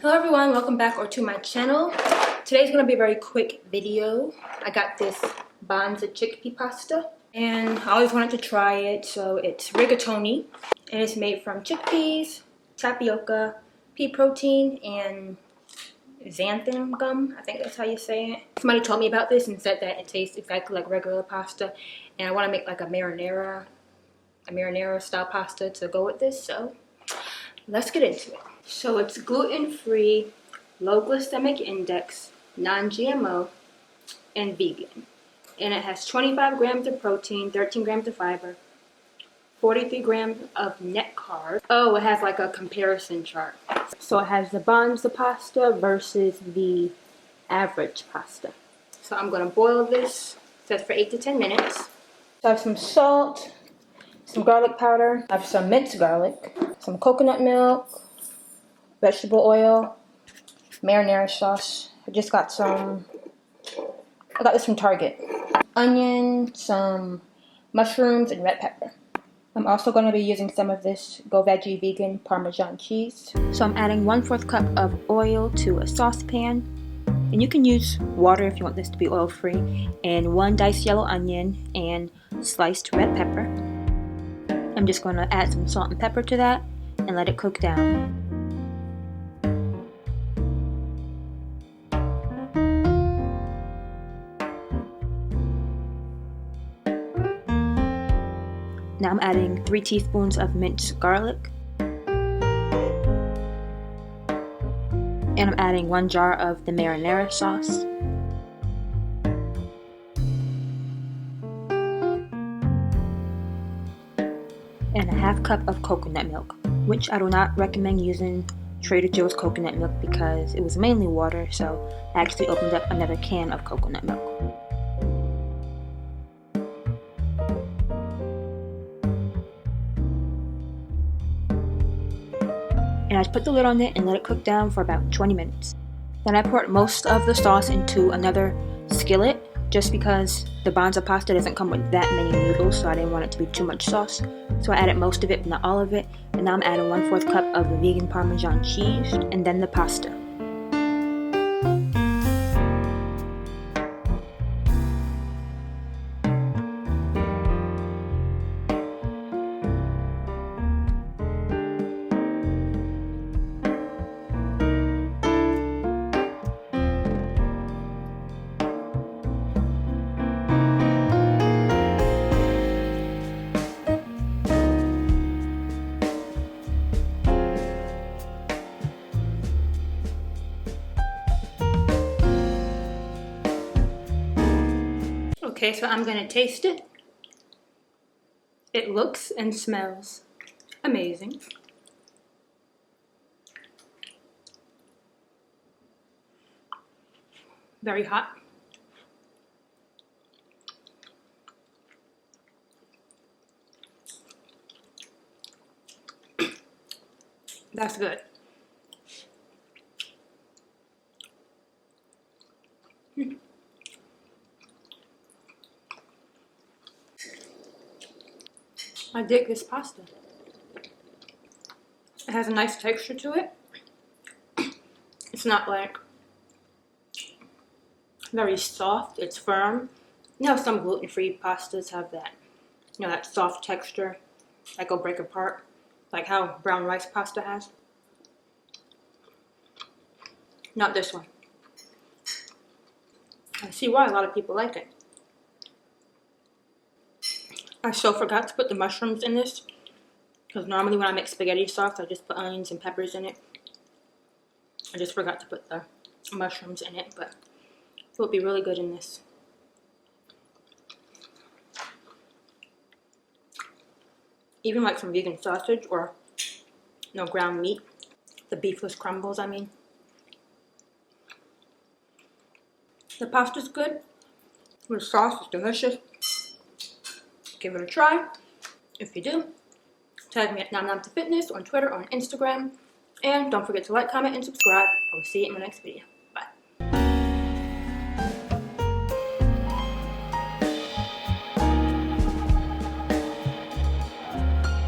Hello everyone, welcome back to my channel. Today's going to be a very quick video. I got this Banza Chickpea pasta and I always wanted to try it. So it's rigatoni and it's made from chickpeas, tapioca, pea protein, and xanthan gum. I think that's how you say it. Somebody told me about this and said that it tastes exactly like regular pasta, and I want to make like a marinara style pasta to go with this. So let's get into it. So it's gluten-free, low glycemic index, non-GMO, and vegan. And it has 25 grams of protein, 13 grams of fiber, 43 grams of net carbs. Oh, it has like a comparison chart. So it has the Banza pasta versus the average pasta. So I'm going to boil this. It says for 8 to 10 minutes. So I have some salt, some garlic powder, I have some minced garlic, some coconut milk, vegetable oil, marinara sauce. I got this from Target. Onion, some mushrooms, and red pepper. I'm also going to be using some of this Go Veggie vegan Parmesan cheese. So I'm adding 1/4 cup of oil to a saucepan. And you can use water if you want this to be oil free. And 1 diced yellow onion and sliced red pepper. I'm just going to add some salt and pepper to that and let it cook down. Now I'm adding 3 teaspoons of minced garlic. And I'm adding 1 jar of the marinara sauce. And a 1/2 cup of coconut milk, which I do not recommend using Trader Joe's coconut milk because it was mainly water, so I actually opened up another can of coconut milk. And I just put the lid on it and let it cook down for about 20 minutes. Then I poured most of the sauce into another skillet just because the Banza pasta doesn't come with that many noodles, so I didn't want it to be too much sauce. So I added most of it, but not all of it. And now I'm adding 1/4 cup of the vegan Parmesan cheese and then the pasta. Okay, so I'm going to taste it. It looks and smells amazing. Very hot. That's good. I dig this pasta. It has a nice texture to it. It's not like very soft, it's firm. You know, some gluten-free pastas have that, you know, that soft texture that will break apart, like how brown rice pasta has. Not this one. I see why a lot of people like it. I so forgot to put the mushrooms in this, because normally when I make spaghetti sauce, I just put onions and peppers in it. I just forgot to put the mushrooms in it, but it would be really good in this. Even like some vegan sausage or ground meat, the beefless crumbles, I mean. The pasta's good. The sauce is delicious. Give it a try. If you do, tag me at NamNamToFitness on Twitter or on Instagram. And don't forget to like, comment, and subscribe. I will see you in my next video.